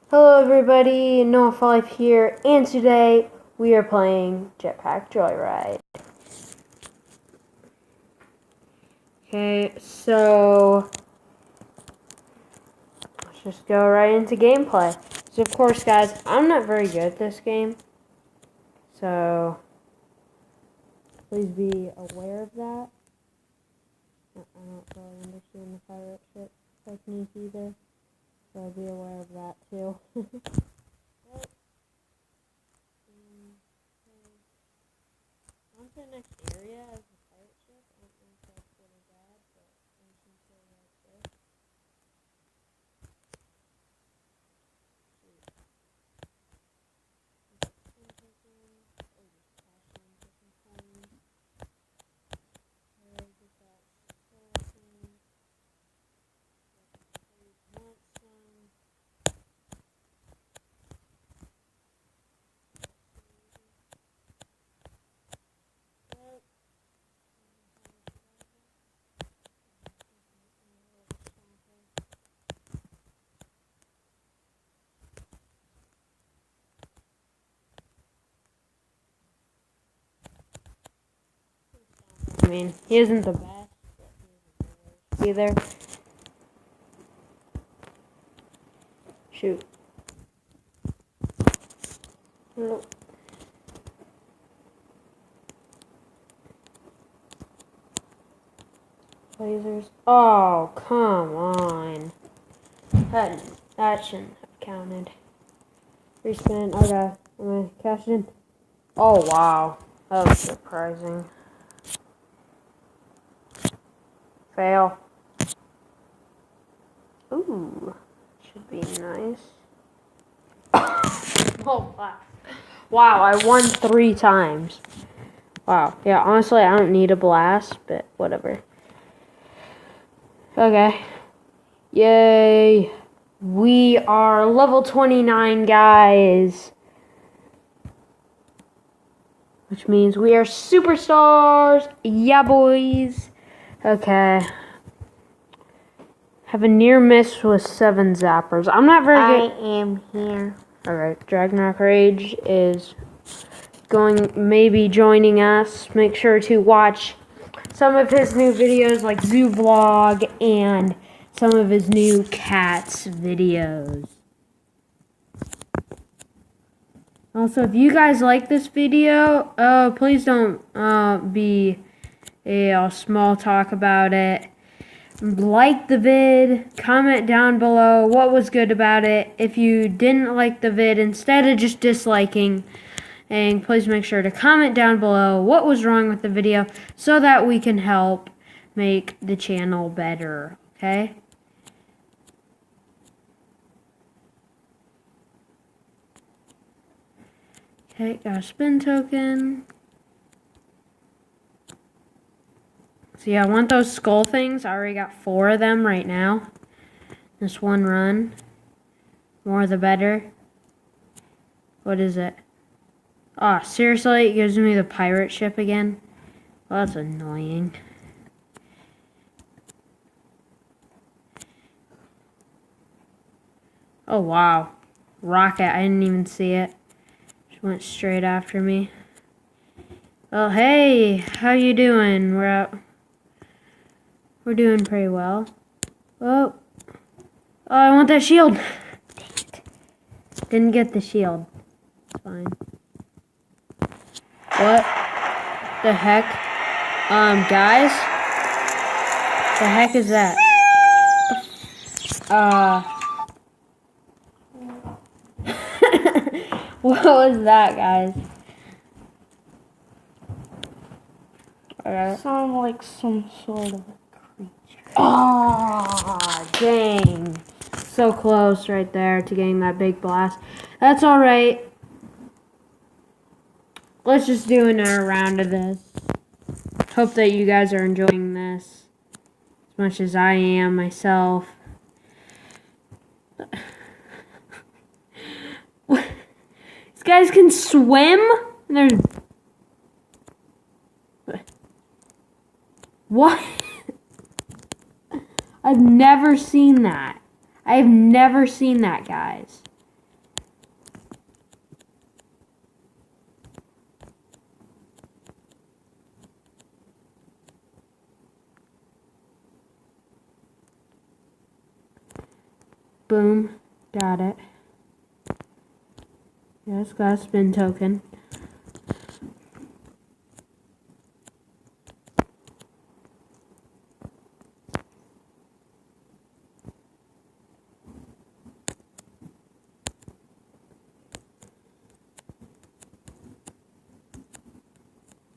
Hello everybody, Noah for Life here, and today we are playing Jetpack Joyride. Okay, so let's just go right into gameplay. So of course guys, I'm not very good at this game, so please be aware of that. I don't really understand the pirate ship technique either, so be aware of that too. On to the next area as a pirate ship. I don't know if that's good or bad, but I'm just gonna say right there. Shoot. Oh, just cash in for some coins. Okay, get that skeleton. Please want some. Yep. I mean, he isn't the best, but he isn't the worst either. Shoot. Nope. Lasers. Oh, come on. That shouldn't have counted. Respin. Okay. I'm gonna cash in. Oh, wow. That was surprising. Fail. Ooh. Should be nice. Oh, wow. Wow, I won 3 times. Wow. Yeah, honestly, I don't need a blast, but whatever. Okay. Yay. We are level 29, guys. Which means we are superstars. Yeah, boys. Okay. Have a near miss with 7 zappers. I'm not very good. I am here. Alright, Dragnarok Rage is maybe joining us. Make sure to watch some of his new videos like Zoo Vlog and some of his new cats videos. Also, if you guys like this video, please don't be a small talk about it. Like the vid, comment down below what was good about it. If you didn't like the vid, instead of just disliking, and please make sure to comment down below what was wrong with the video so that we can help make the channel better, okay? Okay, got a spin token. So yeah, I want those skull things. I already got 4 of them right now. This one run. More the better. What is it? Oh, seriously? It gives me the pirate ship again? Well, that's annoying. Oh, wow. Rocket. I didn't even see it. Just went straight after me. Well, hey. How you doing? We're doing pretty well. Oh. Oh, I want that shield. Dang it. Didn't get the shield. It's fine. What the heck? Guys? The heck is that? What was that, guys? Sound like some sort of a creature. Oh, dang. So close right there to getting that big blast. That's alright. Let's just do another round of this. Hope that you guys are enjoying this as much as I am myself. These guys can swim? They're... What? I've never seen that. I've never seen that, guys. Boom. Got it. Yes, got a spin token.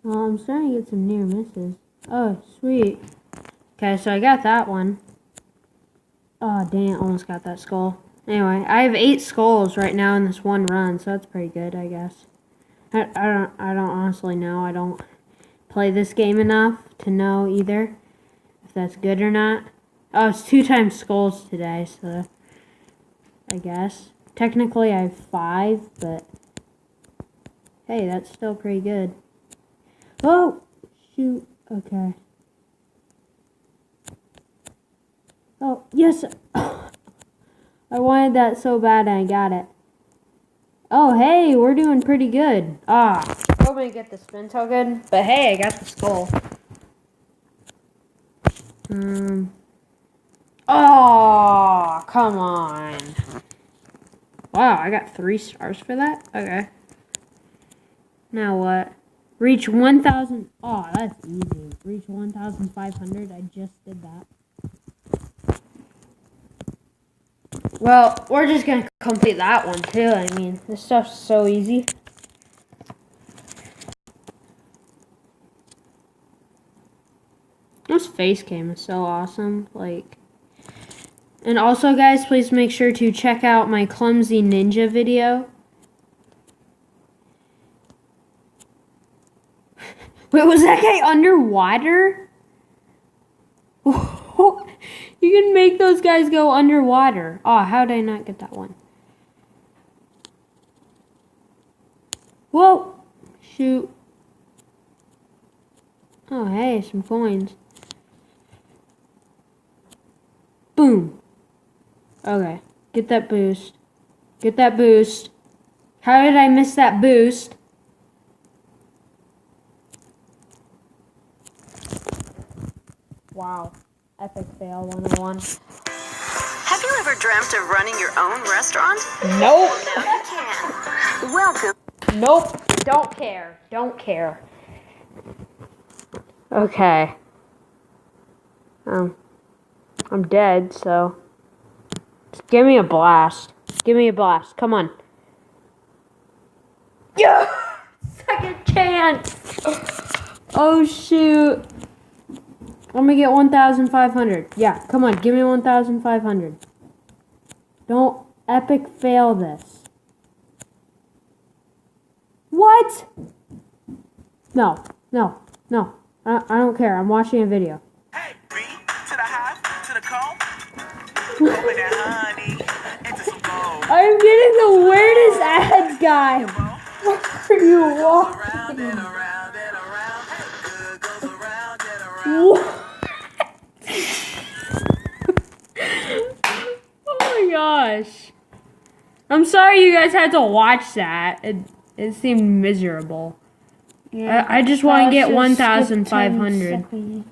Well, I'm starting to get some near misses. Oh, sweet. Okay, so I got that one. Oh, dang it, almost got that skull. Anyway, I have 8 skulls right now in this one run, so that's pretty good, I guess. I don't honestly know. I don't play this game enough to know either if that's good or not. Oh, it's 2 times skulls today, so I guess. Technically, I have 5, but hey, that's still pretty good. Oh, shoot. Okay. Oh, yes. I wanted that so bad and I got it. Oh, hey, we're doing pretty good. Ah, I'm going to get the spin token, but hey, I got the skull. Oh, come on. Wow, I got 3 stars for that? Okay. Now what? Reach 1,000. Oh, that's easy. Reach 1,500. I just did that. Well, we're just going to complete that one, too. I mean, this stuff's so easy. This face cam is so awesome. Like, and also, guys, please make sure to check out my clumsy ninja video. Wait, was that guy underwater? You can make those guys go underwater. Oh, how did I not get that one? Whoa! Shoot. Oh, hey, some coins. Boom. Okay, get that boost. Get that boost. How did I miss that boost? Wow. Epic fail 101. Have you ever dreamt of running your own restaurant? Nope. Now you can. Welcome. Nope. Don't care. Don't care. Okay. I'm dead, so just give me a blast. Give me a blast. Come on. Yeah! Second chance. Oh shoot. I'm gonna get 1,500. Yeah, come on, give me 1,500. Don't epic fail this. What? No. I don't care. I'm watching a video. Hey, B to the high, to the cold. Open that honey into some gold. I'm getting the weirdest ads, guy. What are you Around watching? and around and around. Good goes around and around. What? Oh my gosh. I'm sorry you guys had to watch that. It seemed miserable. Yeah, I just want to get should skip 10 1,500. seconds.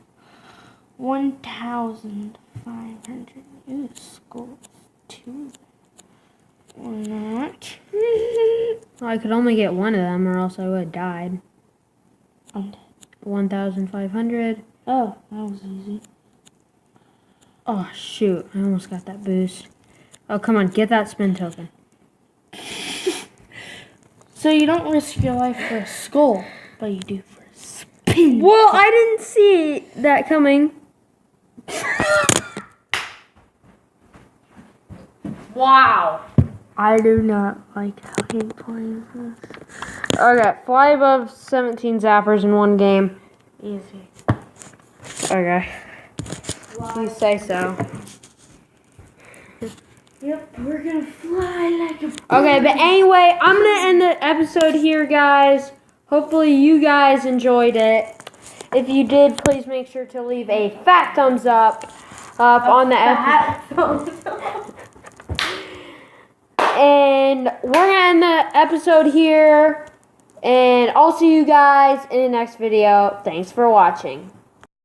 1,500. You scored 2. Or not. Well, I could only get one of them or else I would have died. I'm dead. 1,500. Oh, that was easy. Oh, shoot. I almost got that boost. Oh, come on. Get that spin token. So you don't risk your life for a skull, but you do for a spin. Well, I didn't see that coming. Wow. I do not like how he plays this. Okay, fly above 17 zappers in one game. Easy. Okay. You say so. Yep, we're gonna fly like a bird. Okay, but anyway, I'm going to end the episode here, guys. Hopefully you guys enjoyed it. If you did, please make sure to leave a fat thumbs up on the episode. And we're going to end the episode here. And I'll see you guys in the next video. Thanks for watching.